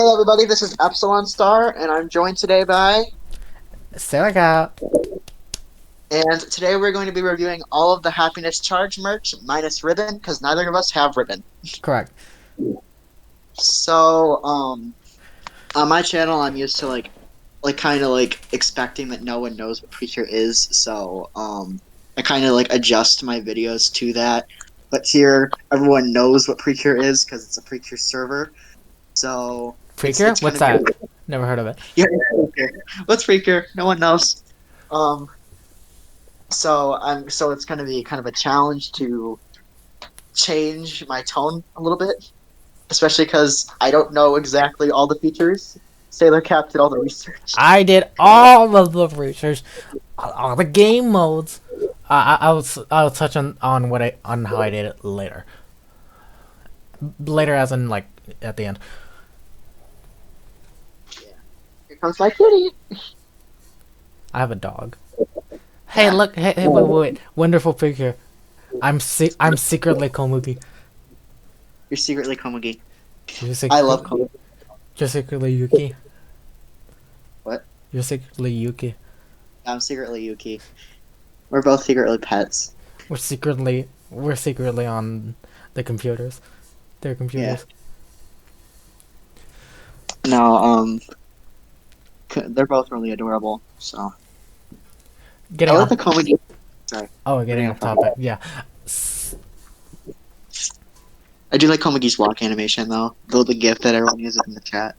Hey everybody, this is Epsilon Star, and I'm joined today by. Silica. And today we're going to be reviewing all of the Happiness Charge merch minus ribbon, because neither of us have ribbon. Correct. So, on my channel, I'm used to like kind of like expecting that no one knows what Precure is. So, I kind of like adjust my videos to that. But here, everyone knows what Precure is because it's a Precure server. So Precure? it's What's gonna be that? Never heard of it. yeah. Precure. What's Precure? No one knows. Um, so it's going to be kind of a challenge to change my tone a little bit, especially because I don't know exactly all the features. Sailor Cap did all the research. I did all of the research, all the game modes. I'll touch on what I on how I did it later. Later, as in like at the end. Yeah. Here comes my kitty. I have a dog. Hey, Yeah, look! Hey, wait! Wonderful picture. I'm secretly Komugi. you're secretly Komugi. You're I love Komugi. you're secretly Yuki. What? You're secretly Yuki. I'm secretly Yuki. We're both secretly pets. We're secretly on the computers. Their Yeah. computers. No, they're both really adorable. So I Getting like off. the Komugi. Sorry, Oh, getting getting off off topic. topic. Yeah. I do like Komugi's walk animation though. The GIF that everyone uses in the chat.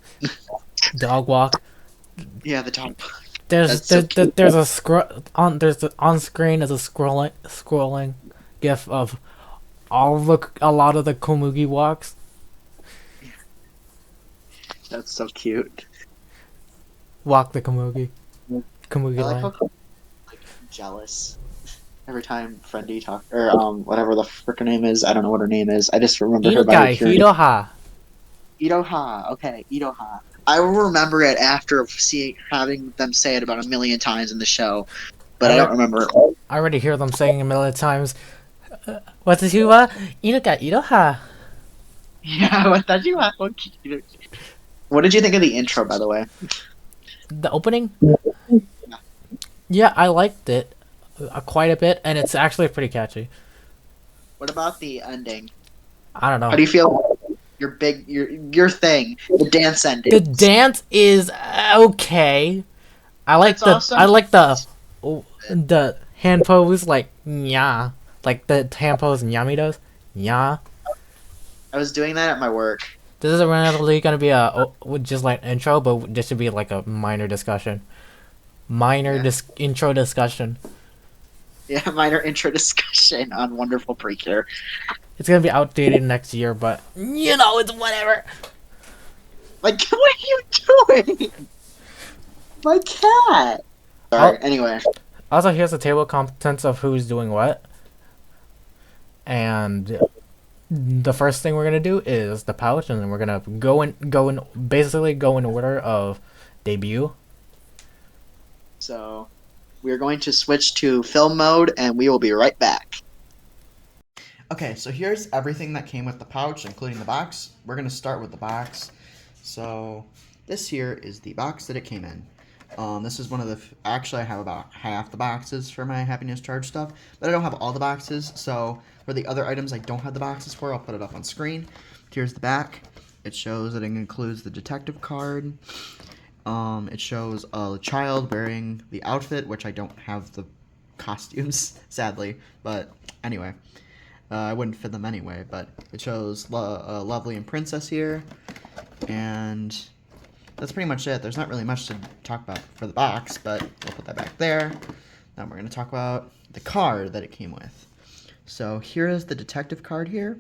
Dog walk. Yeah, the top. There's That's so there, there, cute. there's a scroll on there's the, on screen is a scrolling gif of a lot of the Komugi walks. That's so cute. Walk the Komugi I like how line. like jealous every time Friendy talk or whatever the frick her name is. I don't know what her name is. I just remember her by her Inukai pure name. Hiroha. Iroha. Okay, Iroha. I will remember it after seeing having them say it about a million times in the show, but I I don't re- remember. I already hear them saying a million times. What's the Hiwa? Inukai Iroha. Yeah, what did you have? What did you think of the intro, by the way? The opening. Yeah, I liked it quite a bit, and it's actually pretty catchy. What about the ending? I don't How know. do you feel? Your thing, the dance The ending. dance is okay. I like It's the awesome. I like the hand pose like yeah, like the hand pose Yami does. Yeah. I was doing that at my work. This isn't really gonna be just like intro, but this should be like a minor discussion. Yeah. Intro discussion. Yeah, minor intro discussion on Wonderful Precure. It's gonna be outdated next year, but it's whatever. Like, what are you doing? My cat. Sorry. Oh, Anyway, also here's the table of contents of who's doing what, and the first thing we're gonna do is the pouch, and then we're gonna basically go in order of debut. so we are going to switch to film mode, and we will be right back. Okay, so here's everything that came with the pouch, including the box. We're going to start with the box. So this here is the box that it came in. This is one of the... Actually, I have about half the boxes for my Happiness Charge stuff, but I don't have all the boxes, so for the other items I don't have the boxes for, I'll put it up on screen. Here's the back. It shows that it includes the detective card. It shows a child wearing the outfit, which I don't have the costumes, sadly, but anyway. I wouldn't fit them anyway, but it shows Lovely and Princess here, and that's pretty much it. There's not really much to talk about for the box, but we'll put that back there. Now we're going to talk about the card that it came with. So here is the detective card here.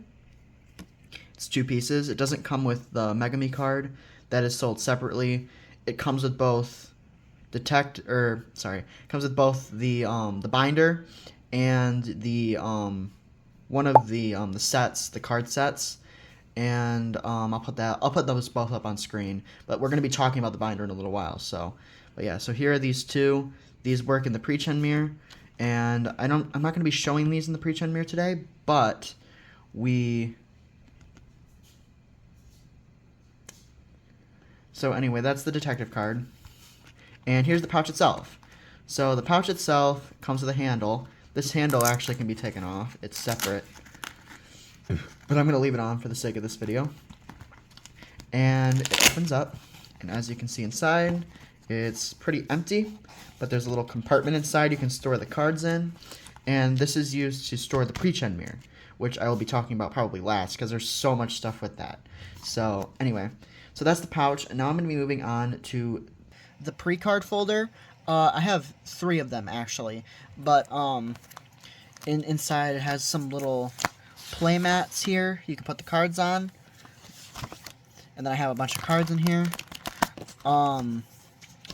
It's two pieces. It doesn't come with the Megami card. That is sold separately. It comes with both it comes with both the binder and the one of the sets, the card sets, and I'll put those both up on screen. But we're gonna be talking about the binder in a little while. So, but yeah, so here are these two. These work in the pre-chen mirror, and I'm not gonna be showing these in the pre-chen mirror today, but we So anyway, that's the detective card. And here's the pouch itself. So the pouch itself comes with a handle. This handle actually can be taken off. It's separate. But I'm going to leave it on for the sake of this video. And it opens up. And as you can see inside, it's pretty empty. But there's a little compartment inside you can store the cards in. And this is used to store the pre-chen mirror, which I will be talking about probably last because there's so much stuff with that. So anyway, so that's the pouch. And now I'm going to be moving on to the Precard folder. I have 3 of them actually, but inside it has some little play mats here you can put the cards on, and then I have a bunch of cards in here. And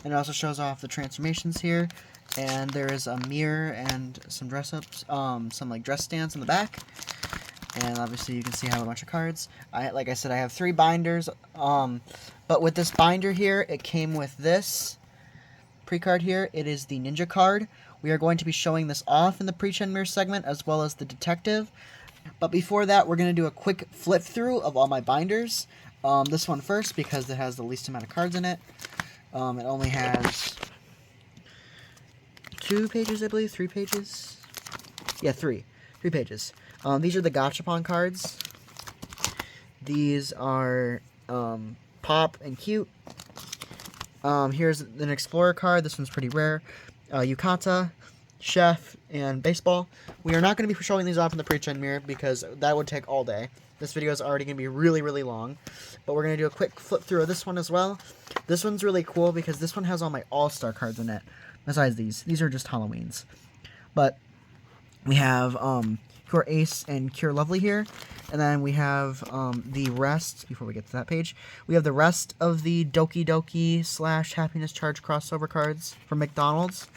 it also shows off the transformations here, and there is a mirror and some dress ups, some like dress stands in the back, and obviously you can see I have a bunch of cards. Like I said, I have 3 binders, but with this binder here, it came with this Precard here. It is the Ninja card. We are going to be showing this off in the pre-chen mirror segment as well as the detective. But before that, we're going to do a quick flip through of all my binders. This one first because it has the least amount of cards in it. It only has 2 pages, I believe, 3 pages. Yeah, 3 pages. These are the Gachapon cards. These are Pop and Cute. Here's an Explorer card. This one's pretty rare. Yukata, Chef, and Baseball. We are not going to be showing these off in the pre-chen mirror because that would take all day. This video is already going to be really, really long. But we're going to do a quick flip through of this one as well. This one's really cool because this one has all my All-Star cards in it. Besides these. These are just Halloweens. But we have Cure Ace and Cure Lovely here. And then we have the rest, before we get to that page, we have the rest of the Doki Doki / Happiness Charge crossover cards from McDonald's.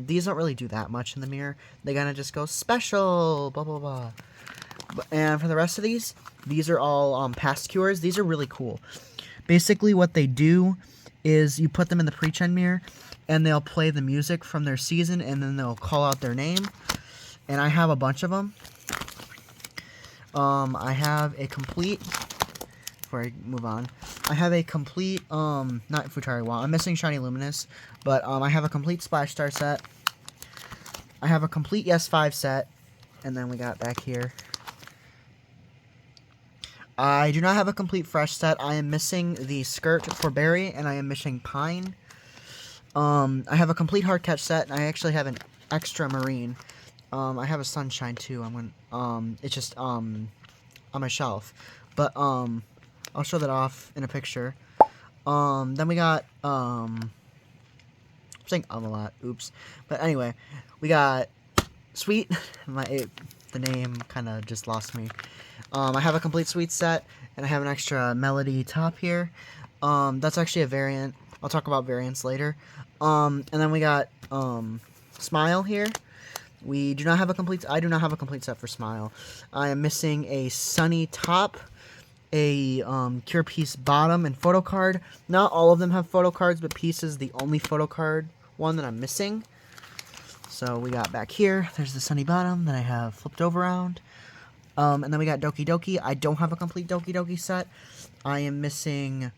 These don't really do that much in the mirror. They kind of just go special, blah, blah, blah. And for the rest of these are all past cures. These are really cool. Basically what they do is you put them in the pre-chen mirror, and they'll play the music from their season, and then they'll call out their name. And I have a bunch of them. I have a complete, before I move on, I have a complete, not Futari Wall, I'm missing Shiny Luminous, but, I have a complete Splash Star set, I have a complete Yes 5 set, and then we got back here, I do not have a complete Fresh set. I am missing the skirt for Berry, and I am missing Pine. I have a complete Hard Catch set, and I actually have an extra Marine. I have a Sunshine too. It's just on my shelf, but I'll show that off in a picture. Then we got I'm saying a lot. Oops. But anyway, we got Sweet. The name kind of just lost me. I have a complete Sweet set, and I have an extra Melody top here. That's actually a variant. I'll talk about variants later. And then we got Smile here. I do not have a complete set for Smile. I am missing a Sunny top, a Cure Piece bottom, and photo card. Not all of them have photo cards, but Piece is the only photo card one that I'm missing. So we got back here, there's the Sunny bottom that I have flipped over around. And then we got Doki Doki. I don't have a complete Doki Doki set. I am missing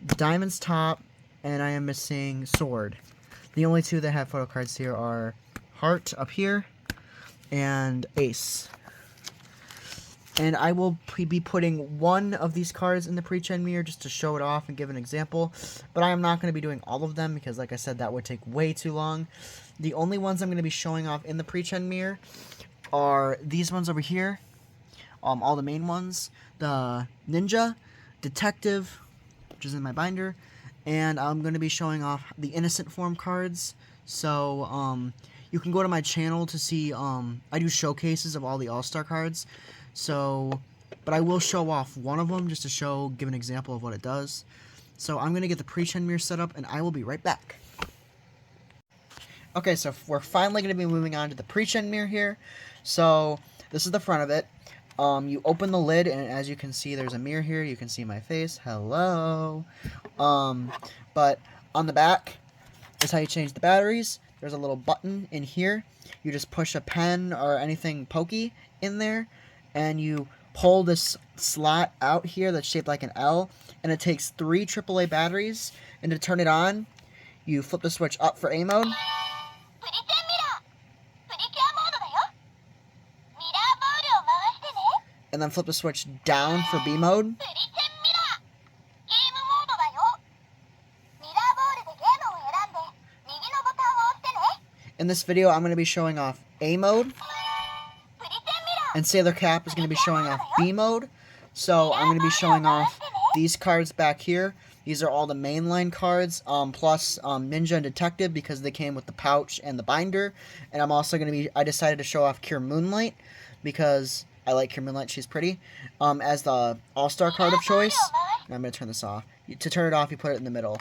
Diamond's top, and I am missing Sword. The only 2 that have photo cards here are Heart up here, and Ace. And I will be putting one of these cards in the pre-chen mirror just to show it off and give an example. But I am not going to be doing all of them because, like I said, that would take way too long. The only ones I'm going to be showing off in the pre-chen mirror are these ones over here. All the main ones. The Ninja, Detective, which is in my binder. And I'm going to be showing off the Innocent Form cards. So, you can go to my channel to see, I do showcases of all the All-Star cards, so, but I will show off one of them just to give an example of what it does. So I'm going to get the pre-chen mirror set up, and I will be right back. Okay, so we're finally going to be moving on to the pre-chen mirror here. So, this is the front of it. You open the lid, and as you can see, there's a mirror here. You can see my face. Hello. But on the back is how you change the batteries. There's a little button in here. You just push a pen or anything pokey in there, and you pull this slot out here that's shaped like an L, and it takes 3 AAA batteries. And to turn it on, you flip the switch up for A mode. And then flip the switch down for B mode. In this video, I'm going to be showing off A mode, and Sailor Cap is going to be showing off B mode. So I'm going to be showing off these cards back here. These are all the mainline cards, plus Ninja and Detective because they came with the pouch and the binder. And I'm also going to be, I decided to show off Cure Moonlight because I like Cure Moonlight, she's pretty, as the all-star card of choice. And I'm going to turn this off. To turn it off, you put it in the middle.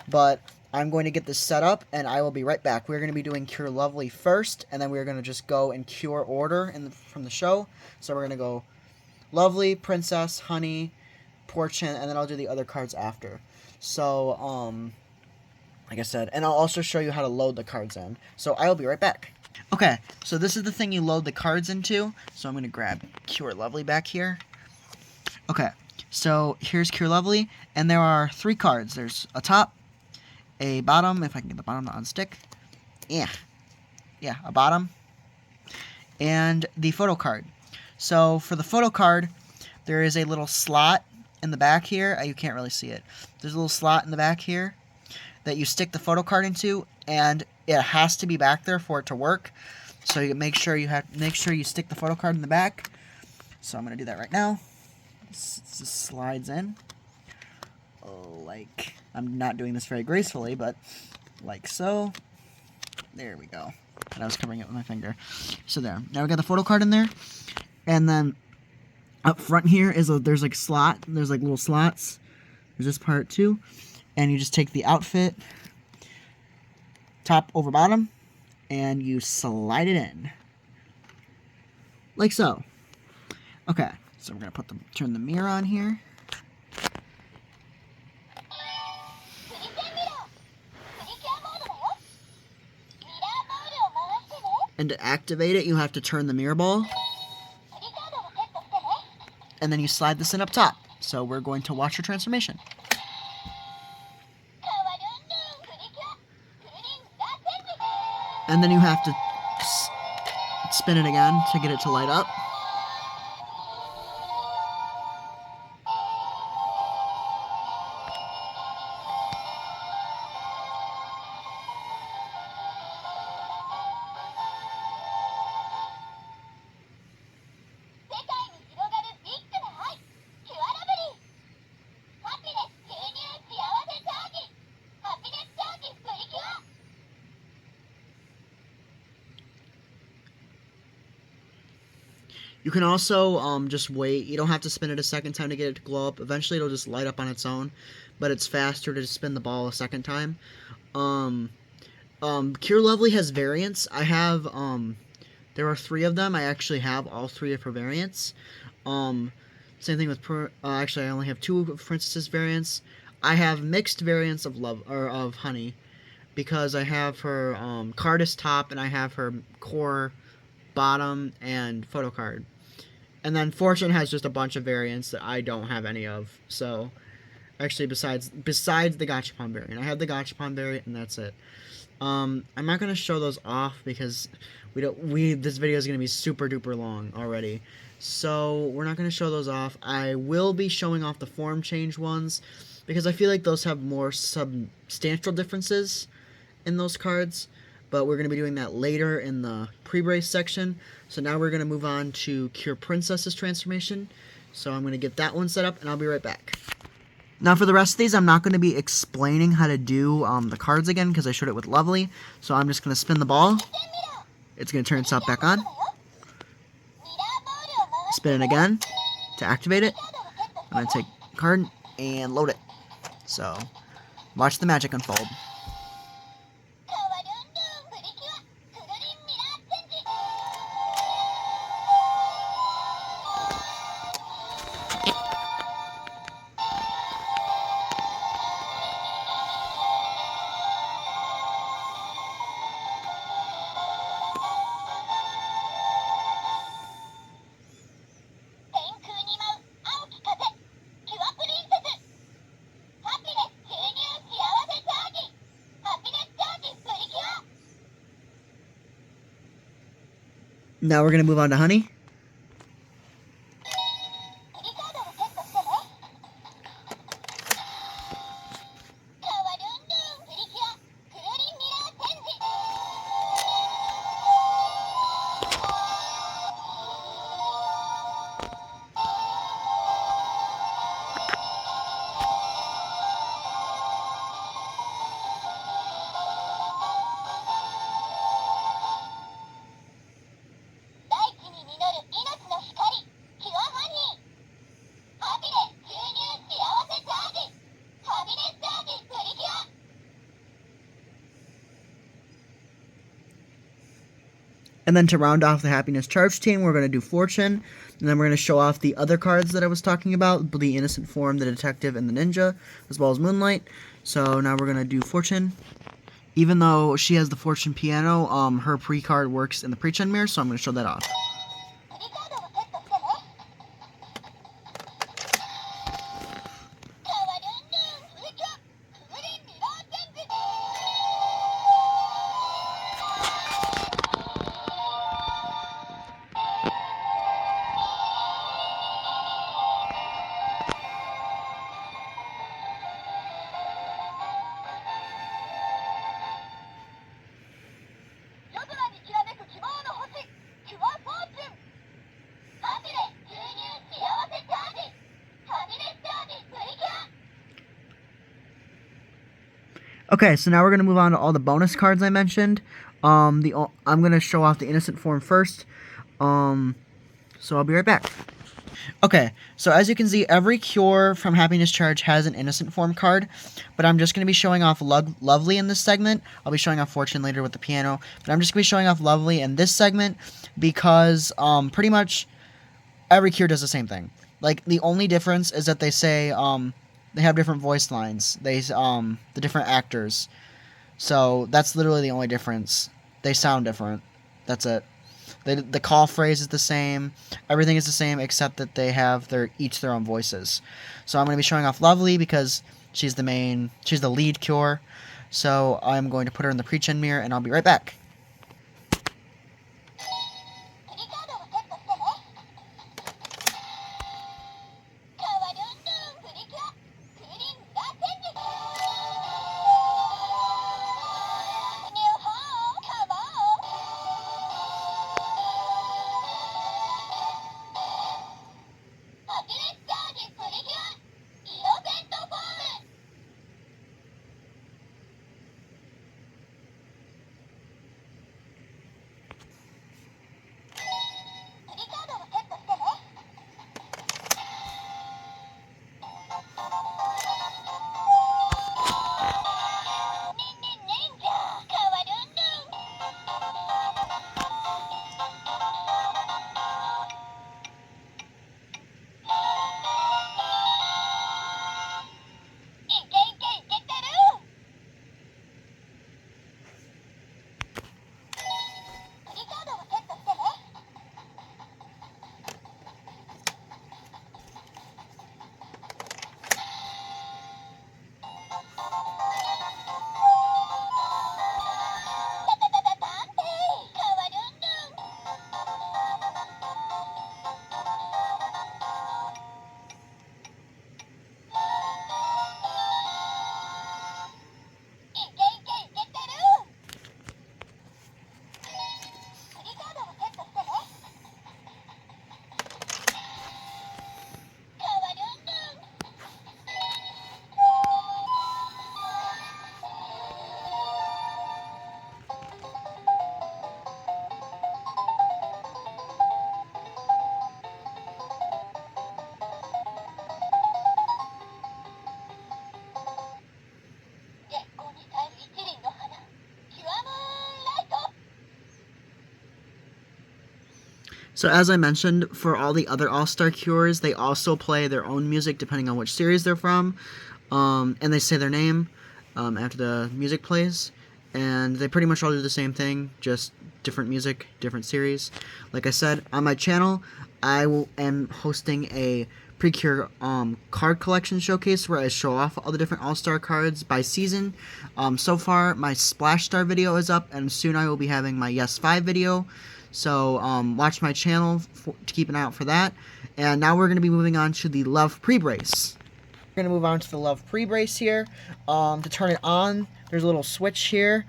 But I'm going to get this set up, and I will be right back. We're going to be doing Cure Lovely first, and then we're going to just go in Cure order from the show. So we're going to go Lovely, Princess, Honey, Portion, and then I'll do the other cards after. So, like I said, and I'll also show you how to load the cards in. So I will be right back. Okay, so this is the thing you load the cards into. So I'm going to grab Cure Lovely back here. Okay, so here's Cure Lovely, and there are 3 cards. There's a top, a bottom, if I can get the bottom to unstick. Yeah, a bottom, and the photo card. So for the photo card, there is a little slot in the back here. You can't really see it. There's a little slot in the back here that you stick the photo card into, and it has to be back there for it to work. So you make sure you stick the photo card in the back. So I'm gonna do that right now. This just slides in. Like, I'm not doing this very gracefully, but like so. There we go. And I was covering it with my finger. So there. Now we got the photo card in there, and then up front here there's like slot. There's like little slots. There's this part too, and you just take the outfit, top over bottom, and you slide it in, like so. Okay, so we're gonna turn the mirror on here. And to activate it, you have to turn the mirror ball. And then you slide this in up top. So we're going to watch your transformation. And then you have to spin it again to get it to light up. You can also just wait. You don't have to spin it a second time to get it to glow up. Eventually it'll just light up on its own, but it's faster to just spin the ball a second time. Cure Lovely has variants. I have, there are 3 of them. I actually have all 3 of her variants. Same thing with, actually I only have 2 of Princess's variants. I have mixed variants of of Honey, because I have her Cardist top, and I have her core bottom and photo card. And then Fortune has just a bunch of variants that I don't have any of. So, actually, besides the Gachapon variant, I have the Gachapon variant, and that's it. I'm not gonna show those off because this video is gonna be super duper long already. So we're not gonna show those off. I will be showing off the form change ones because I feel like those have more substantial differences in those cards. But we're going to be doing that later in the pre-brace section. So now we're going to move on to Cure Princess's transformation. So I'm going to get that one set up, and I'll be right back. Now for the rest of these, I'm not going to be explaining how to do the cards again because I showed it with Lovely. So I'm just going to spin the ball. It's going to turn itself back on. Spin it again to activate it. I'm going to take the card and load it. So watch the magic unfold. Now we're going to move on to Honey. And then to round off the Happiness Charge team, we're going to do Fortune. And then we're going to show off the other cards that I was talking about, the Innocent Form, the Detective, and the Ninja, as well as Moonlight. So now we're going to do Fortune. Even though she has the Fortune piano, her pre-card works in the Precord mirror, so I'm going to show that off. Okay, so now we're going to move on to all the bonus cards I mentioned. I'm going to show off the Innocent Form first. So I'll be right back. Okay, so as you can see, every Cure from Happiness Charge has an Innocent Form card, but I'm just going to be showing off Lovely in this segment. I'll be showing off Fortune later with the piano, but I'm just going to be showing off Lovely in this segment because pretty much every Cure does the same thing. Like, the only difference is that they say they have different voice lines. The different actors. So that's literally the only difference. They sound different. That's it. The call phrase is the same. Everything is the same except that they have each their own voices. So I'm going to be showing off Lovely because she's the lead Cure. So I'm going to put her in the Precord mirror and I'll be right back. So as I mentioned, for all the other All-Star Cures, they also play their own music depending on which series they're from, and they say their name after the music plays, and they pretty much all do the same thing, just different music, different series. Like I said, on my channel, am hosting a Precure card collection showcase where I show off all the different All-Star cards by season. So far, my Splash Star video is up, and soon I will be having my Yes 5 video. So watch my channel to keep an eye out for that. And now we're going to be moving on to the Love Pre-Brace. We're going to move on to the Love Pre-Brace here. To turn it on, there's a little switch here.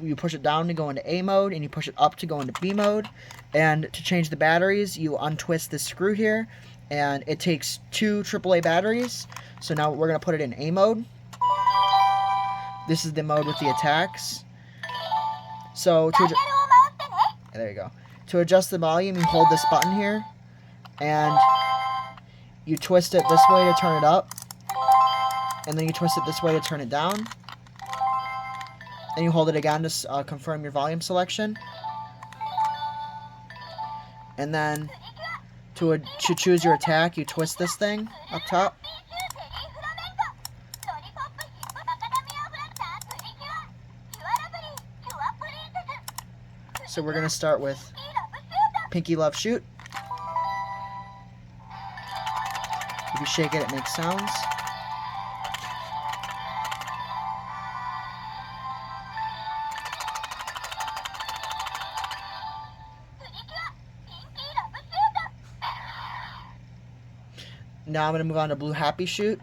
You push it down to go into A mode, and you push it up to go into B mode. And to change the batteries, you untwist this screw here, and it takes 2 AAA batteries. So now we're going to put it in A mode. This is the mode with the attacks. So there you go. To adjust the volume, you hold this button here, and you twist it this way to turn it up, and then you twist it this way to turn it down, and you hold it again to confirm your volume selection. And then to choose your attack, you twist this thing up top. So we're going to start with Pinky Love Shoot. If you shake it, it makes sounds. Now I'm going to move on to Blue Happy Shoot.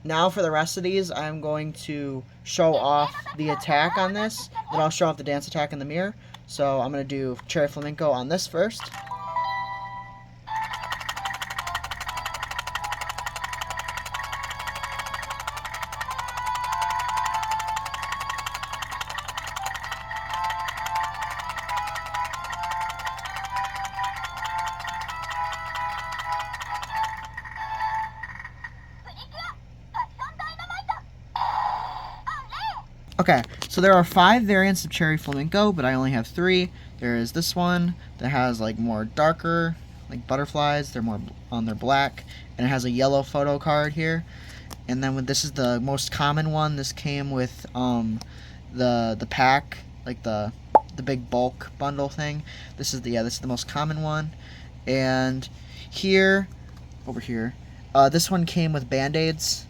Now for the rest of these, I'm going to show off the attack on this, then I'll show off the dance attack in the mirror. So I'm going to do Cherry Flamenco on this first. Okay, so there are 5 variants of Cherry Flamenco, but I only have 3. There is this one that has like more darker, like butterflies. They're black, and it has a yellow photo card here. And then this is the most common one. This came with the pack, like the big bulk bundle thing. This is the most common one. And over here, this one came with Band-Aids.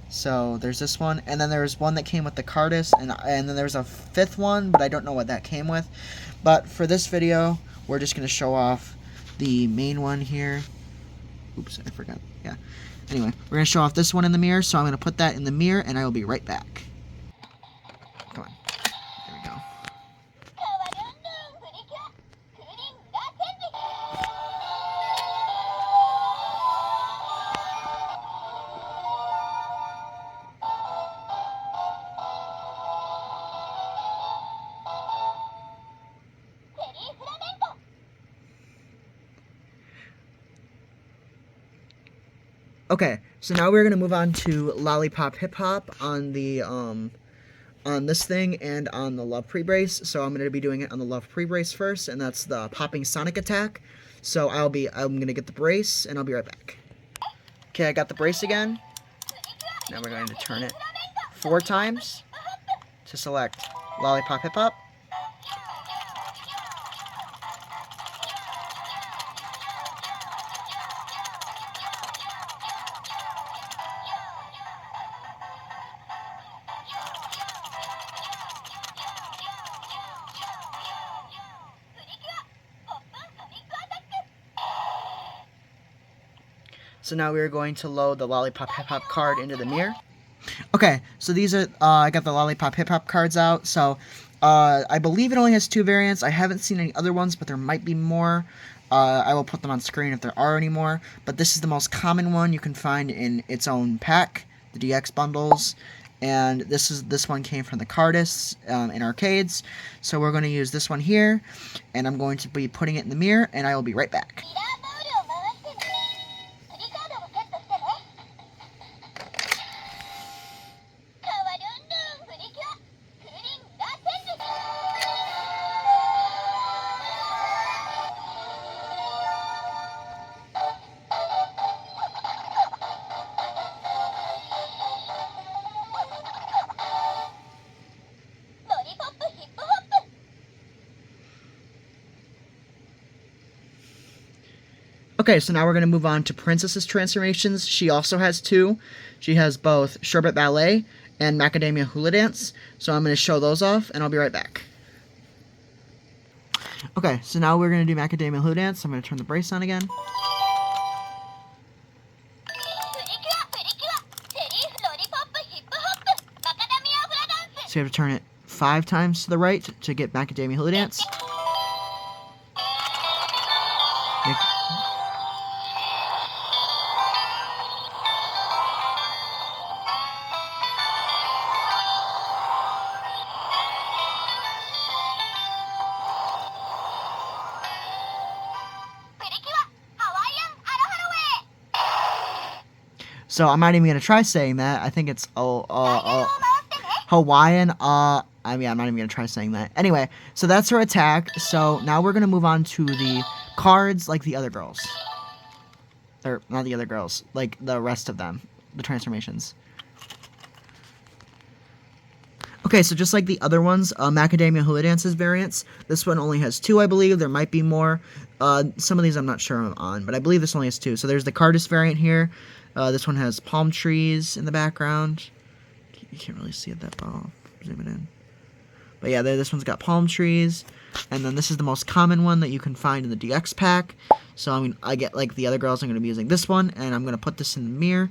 So there's this one, and then there's one that came with the Cardis, and then there's a 5th one, but I don't know what that came with. But for this video, we're just going to show off the main one here. Oops, I forgot. Yeah. Anyway, we're going to show off this one in the mirror, so I'm going to put that in the mirror, and I will be right back. Come on. There we go. Okay, so now we're gonna move on to Lollipop Hip Hop on the on this thing and on the Love Pre-Brace. So I'm gonna be doing it on the Love Pre-Brace first, and that's the Popping Sonic Attack. So I'm gonna get the brace, and I'll be right back. Okay, I got the brace again. Now we're going to turn it 4 times to select Lollipop Hip Hop. So now we are going to load the Lollipop Hip Hop card into the mirror. Okay, so these are, I got the Lollipop Hip Hop cards out. So I believe it only has 2 variants. I haven't seen any other ones, but there might be more. I will put them on screen if there are any more. But this is the most common one you can find in its own pack, the DX bundles. And this one came from the Cardis in arcades. So we're going to use this one here, and I'm going to be putting it in the mirror, and I will be right back. Okay, so now we're going to move on to Princess's transformations. She also has 2. She has both Sherbet Ballet and Macadamia Hula Dance. So I'm going to show those off, and I'll be right back. Okay, so now we're going to do Macadamia Hula Dance. I'm going to turn the brace on again. So you have to turn it 5 times to the right to get Macadamia Hula Dance. So I'm not even going to try saying that. I think it's Hawaiian. I'm not even going to try saying that. Anyway, so that's her attack. So now we're going to move on to the cards like the other girls. Or not the other girls, like the rest of them, the transformations. Okay, so just like the other ones, Macadamia Hula Dance's variants, this one only has 2, I believe. There might be more. Some of these I'm not sure on, but I believe this only has 2. So there's the Cardis variant here. This one has palm trees in the background. You can't really see it that well. Zoom it in. But yeah, this one's got palm trees. And then this is the most common one that you can find in the DX pack. So, I mean, I get like the other girls, I'm going to be using this one. And I'm going to put this in the mirror.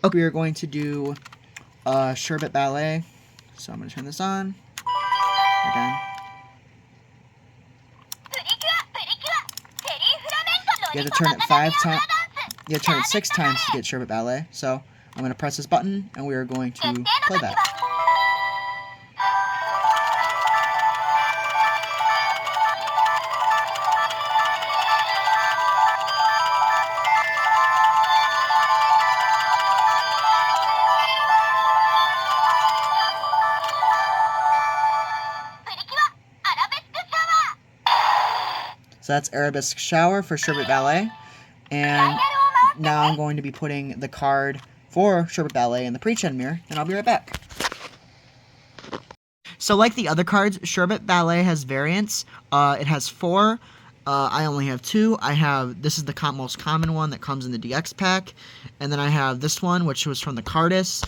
Okay, we are going to do Sherbet Ballet. So I'm going to turn this on. Again. You have to turn it 5 times. You have to turn it 6 times to get Sherbet Ballet. So I'm going to press this button, and we are going to play that. So that's Arabesque Shower for Sherbet Ballet. And now I'm going to be putting the card for Sherbet Ballet in the pre-chen mirror, and I'll be right back. So like the other cards, Sherbet Ballet has variants. It has 4. I only have 2. This is the most common one that comes in the DX pack. And then I have this one, which was from the Cardis,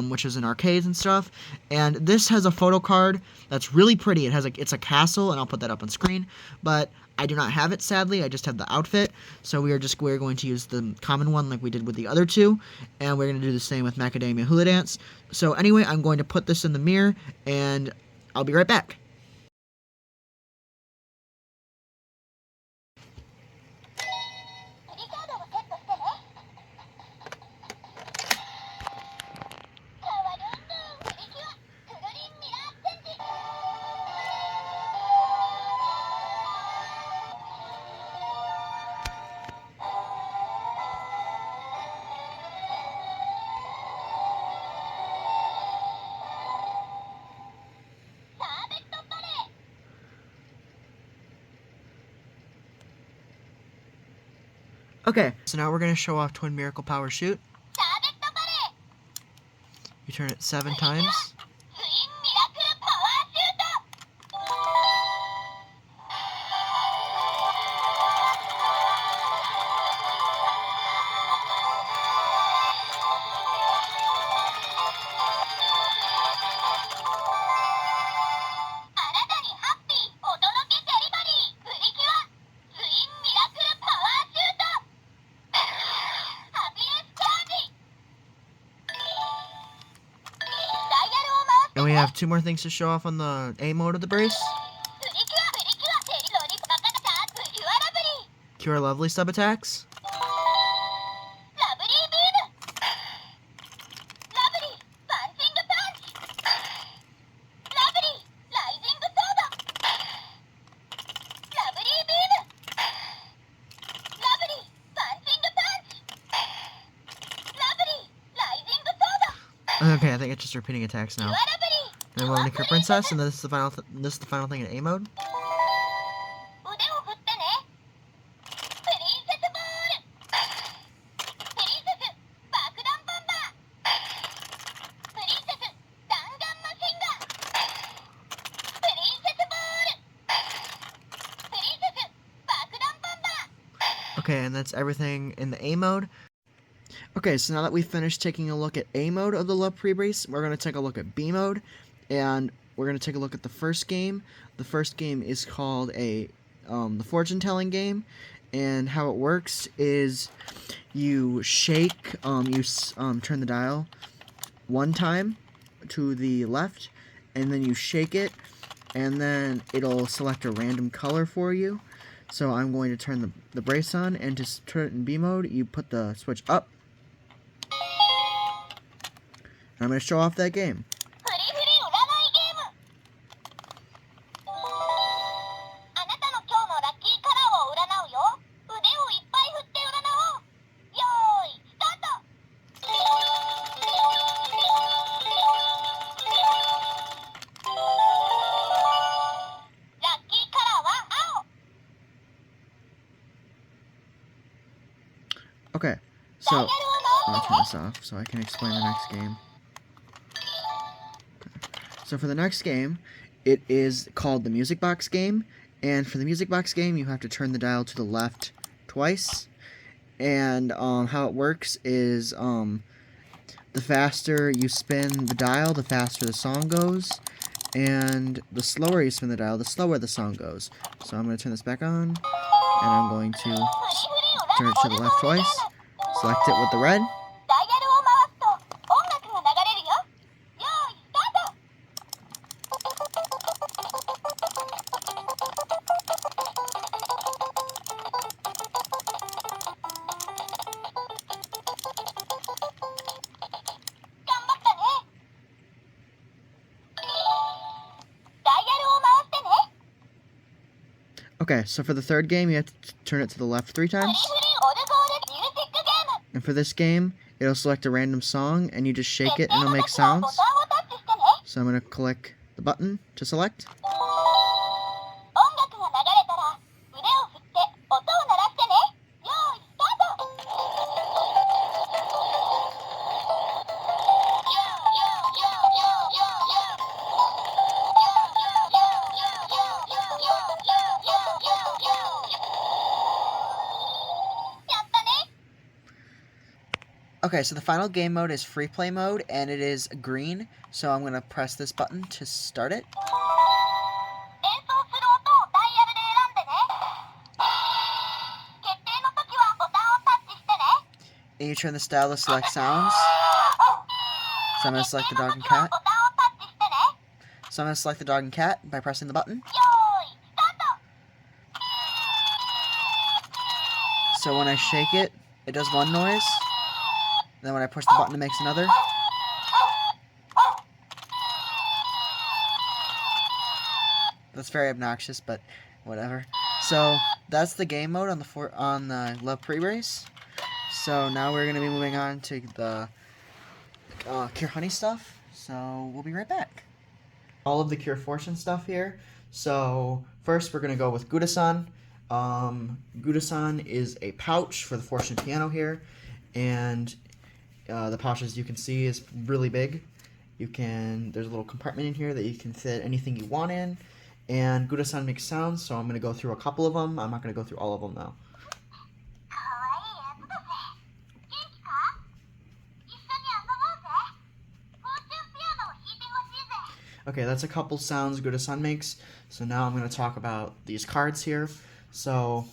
which is in arcades and stuff. And this has a photo card that's really pretty. It's a castle, and I'll put that up on screen. But I do not have it, sadly. I just have the outfit. So we're going to use the common one like we did with the other 2. And we're going to do the same with Macadamia Hula Dance. So anyway, I'm going to put this in the mirror, and I'll be right back. Okay, so now we're going to show off Twin Miracle Power Shoot. You turn it 7 times. And we have 2 more things to show off on the A mode of the brace. Cure Lovely sub attacks. Okay, I think it's just repeating attacks now. And we're Precure Princess, and this is the final thing in A mode. Okay, and that's everything in the A mode. Okay, so now that we've finished taking a look at A mode of the Love Pre-Brace, we're going to take a look at B mode, and we're going to take a look at the first game. The first game is called the fortune telling game, and how it works is you shake, turn the dial one time to the left, and then you shake it, and then it'll select a random color for you. So I'm going to turn the brace on, and to turn it in B mode, you put the switch up. And I'm going to show off that game. Okay, so I'm going to turn this off so I can explain the next game. So for the next game, it is called the Music Box game, and for the Music Box game, you have to turn the dial to the left twice, and how it works is the faster you spin the dial, the faster the song goes, and the slower you spin the dial, the slower the song goes. So I'm going to turn this back on, and I'm going to turn it to the left twice, select it with the red. Okay, so for the third game, you have to turn it to the left 3 times. And for this game, it'll select a random song, and you just shake it, and it'll make sounds. So I'm going to click the button to select. Okay, so the final game mode is free play mode, and it is green. So I'm going to press this button to start it. And you turn the style to select sounds. So I'm going to select the dog and cat. So I'm going to select the dog and cat by pressing the button. So when I shake it, it does one noise. Then when I push the button, it makes another. That's very obnoxious, but whatever. So that's the game mode on the Love Pre-Brace. So now we're going to be moving on to the Cure Honey stuff. So we'll be right back. All of the Cure Fortune stuff here. So first we're going to go with Guda-san. Guda-san is a pouch for the Fortune piano here, and the pouch, as you can see, is really big. There's a little compartment in here that you can fit anything you want in, and Guda-san makes sounds, so I'm going to go through a couple of them. I'm not going to go through all of them though. Okay, that's a couple sounds Guda-san makes. So now I'm going to talk about these cards here. So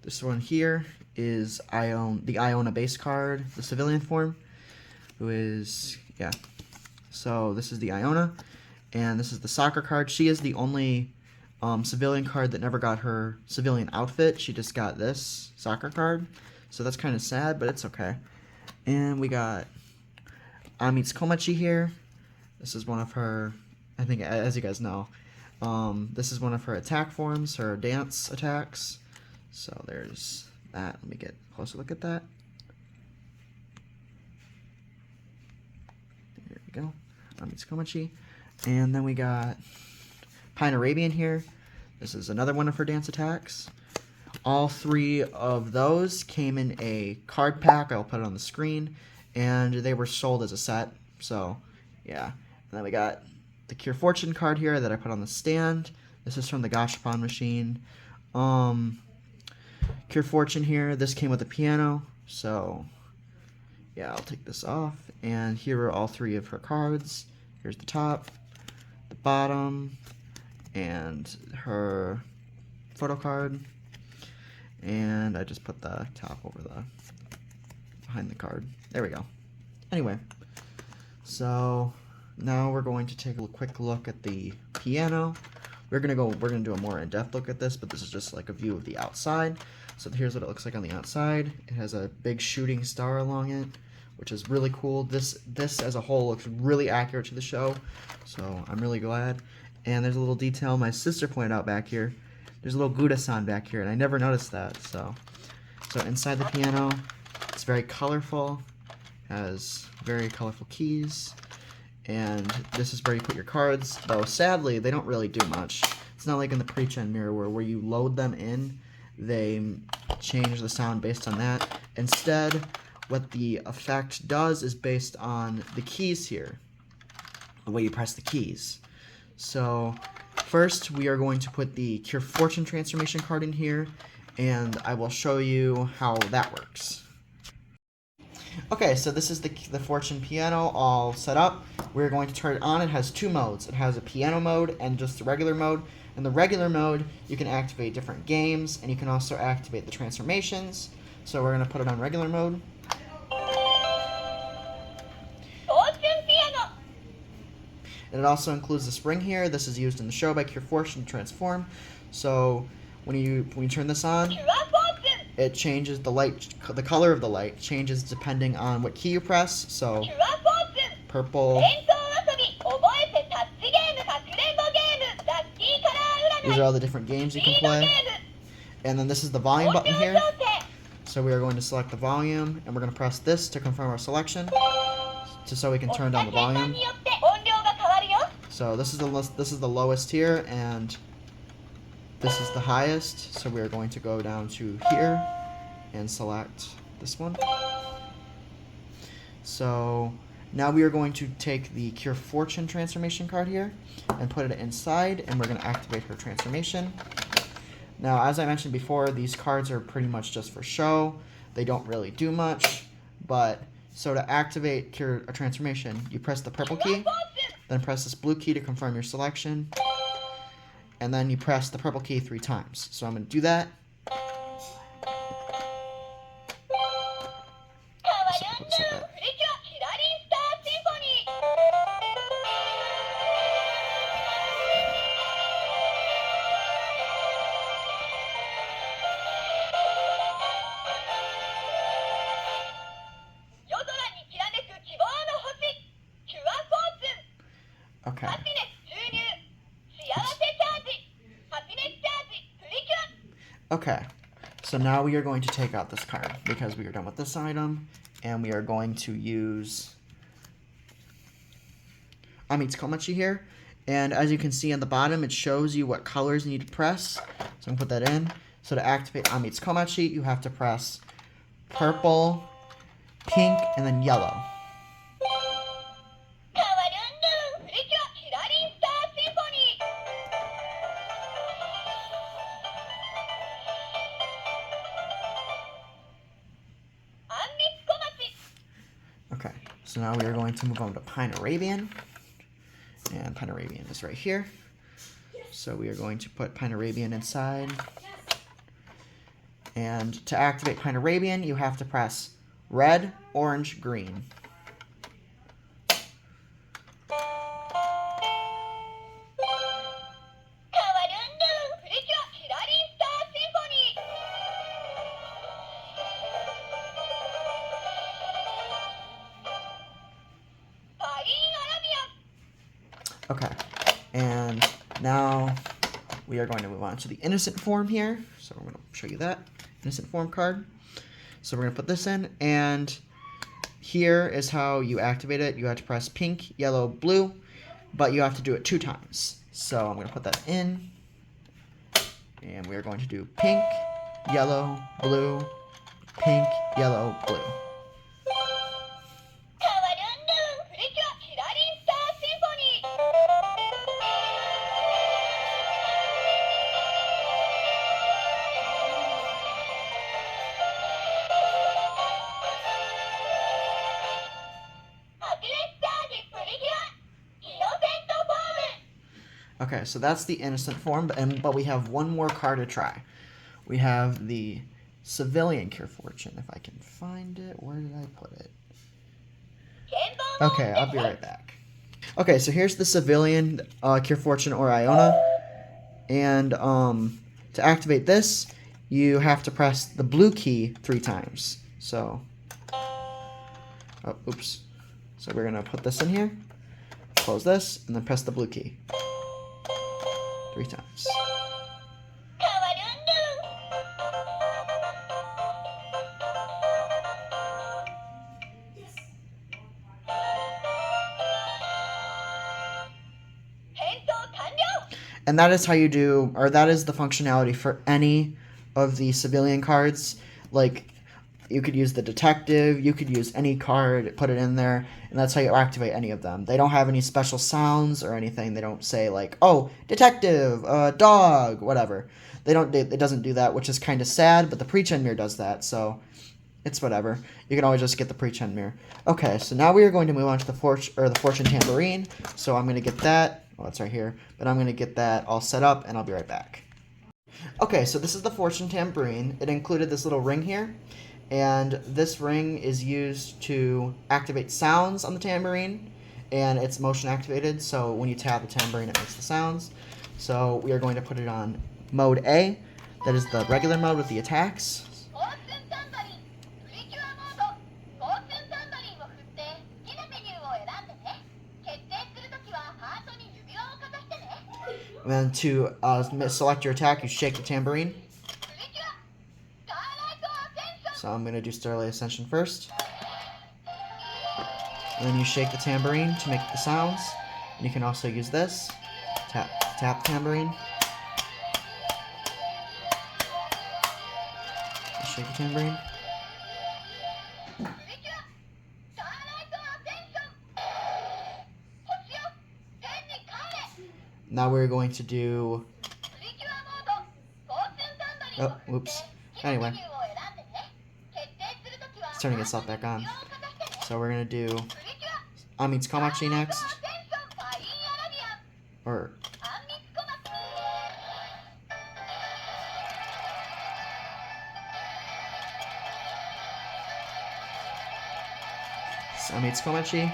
this one here is the Iona base card, the civilian form, who is, yeah. So this is the Iona, and this is the soccer card. She is the only civilian card that never got her civilian outfit. She just got this soccer card. So that's kind of sad, but it's okay. And we got Amit's Komachi here. This is one of her, I think, as you guys know, this is one of her attack forms, her dance attacks. So there's that. Let me get a closer look at that. we go. It's Komachi. And then we got Pine Arabian here. This is another one of her dance attacks. All 3 of those came in a card pack. I'll put it on the screen. And they were sold as a set. So, yeah. And then we got the Cure Fortune card here that I put on the stand. This is from the Gashapon machine. Cure Fortune here. This came with a piano. So, yeah, I'll take this off. And here are all 3 of her cards. Here's the top, the bottom, and her photo card. And I just put the top over behind the card. There we go. Anyway, so now we're going to take a quick look at the piano. We're gonna do a more in-depth look at this, but this is just like a view of the outside. So here's what it looks like on the outside. It has a big shooting star along it, which is really cool. This as a whole looks really accurate to the show, so I'm really glad. And there's a little detail my sister pointed out back here. There's a little Gouda-san back here, and I never noticed that. So inside the piano, it's very colorful, has very colorful keys, and this is where you put your cards. Though sadly, they don't really do much. It's not like in the pre-gen mirror where you load them in, they change the sound based on that. Instead, what the effect does is based on the keys here, the way you press the keys. So first, we are going to put the Cure Fortune transformation card in here, and I will show you how that works. Okay, so this is the Fortune piano all set up. We're going to turn it on. It has 2 modes. It has a piano mode and just the regular mode. In the regular mode, you can activate different games, and you can also activate the transformations. So we're going to put it on regular mode. And it also includes the spring here. This is used in the show by Cure Fortune to transform. So when you turn this on, it changes the light. The color of the light changes depending on what key you press. So purple. These are all the different games you can play. And then this is the volume button here. So we are going to select the volume, and we're going to press this to confirm our selection, so we can turn down the volume. So this is the lowest here, and this is the highest. So we are going to go down to here and select this one. So now we are going to take the Cure Fortune transformation card here and put it inside, and we're going to activate her transformation. Now, as I mentioned before, these cards are pretty much just for show. They don't really do much, but so to activate Cure a transformation, you press the purple key, then press this blue key to confirm your selection, and then you press the purple key 3 times. So I'm going to do that. Okay. Okay, so now we are going to take out this card because we are done with this item, and we are going to use Amit's Komachi here. And as you can see on the bottom, it shows you what colors you need to press. So I'm going to put that in. So to activate Amit's Komachi, you have to press purple, pink, and then yellow. Okay, so now we are going to move on to Pine Arabian. And Pine Arabian is right here. So we are going to put Pine Arabian inside. And to activate Pine Arabian, you have to press red, orange, green. Okay, and now we are going to move on to the innocent form here. So we're going to show you that innocent form card. So we're going to put this in, and here is how you activate it. You have to press pink, yellow, blue, but you have to do it 2 times. So I'm going to put that in, and we're going to do pink, yellow, blue, pink, yellow, blue. Okay, so that's the innocent form, but we have one more card to try. We have the civilian Cure Fortune. If I can find it, where did I put it? Okay, I'll be right back. Okay, so here's the civilian Cure Fortune or Iona, and to activate this, you have to press the blue key 3 times. So, oh, oops. So we're gonna put this in here, close this, and then press the blue key 3 times. And that is how you do, or that is the functionality for any of the civilian cards. Like, you could use the detective, you could use any card, put it in there, and that's how you activate any of them. They don't have any special sounds or anything. They don't say like, oh, detective, dog, whatever. They don't. It doesn't do that, which is kind of sad. But the pre-chen mirror does that, so it's whatever. You can always just get the pre-chen mirror. Okay, so now we are going to move on to the fortune tambourine. So I'm going to get that. Well, it's right here, but I'm going to get that all set up, and I'll be right back. Okay, so this is the fortune tambourine. It included this little ring here, and this ring is used to activate sounds on the tambourine, and it's motion activated, so when you tap the tambourine, it makes the sounds. So we are going to put it on mode A. That is the regular mode with the attacks. And then to select your attack, you shake the tambourine. So I'm going to do Starlight Ascension first. And then you shake the tambourine to make the sounds. And you can also use this. Tap tambourine. Shake the tambourine. Now we're going to do... Oh, oops. Anyway. It's turning itself back on. So we're going to do Amit's Komachi next. Or... Amit's Komachi.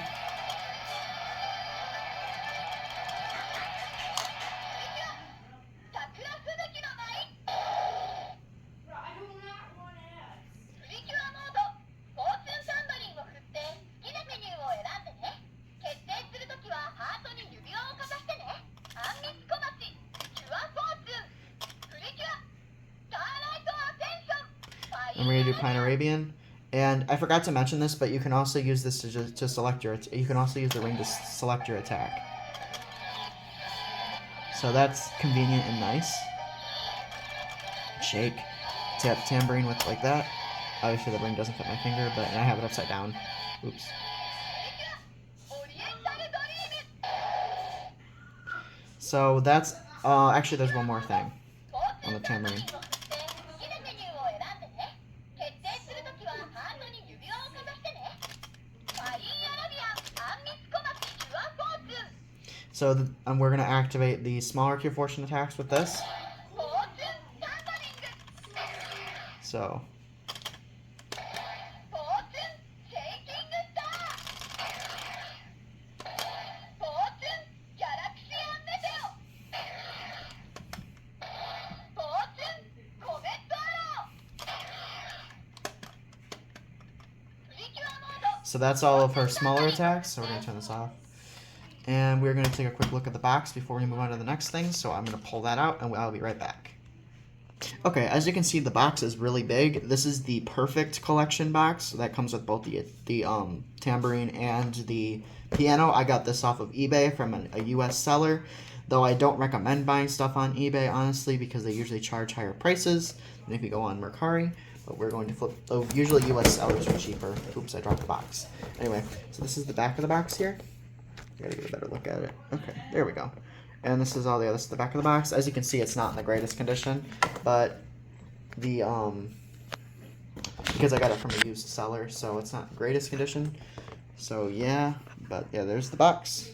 And we're going to do Pine Arabian. And I forgot to mention this, but you can also use this to select your... You can also use the ring to select your attack. So that's convenient and nice. Shake. Tap the tambourine with like that. Obviously the ring doesn't fit my finger, but I have it upside down. Oops. So that's... actually, there's one more thing on the tambourine. So we're going to activate the smaller Cure Fortune attacks with this. So... So that's all of her smaller attacks, so we're going to turn this off. And we're going to take a quick look at the box before we move on to the next thing, so I'm going to pull that out, and I'll be right back. Okay, as you can see, the box is really big. This is the perfect collection box that comes with both the tambourine and the piano. I got this off of eBay from a U.S. seller, though I don't recommend buying stuff on eBay, honestly, because they usually charge higher prices than if you go on Mercari. But we're going to flip. Oh, usually U.S. sellers are cheaper. Oops, I dropped the box. Anyway, so this is the back of the box here. I gotta get a better look at it. Okay, there we go. And this is all the other. This is the back of the box. As you can see, it's not in the greatest condition, but the because I got it from a used seller, so it's not greatest condition. So yeah, but yeah, there's the box.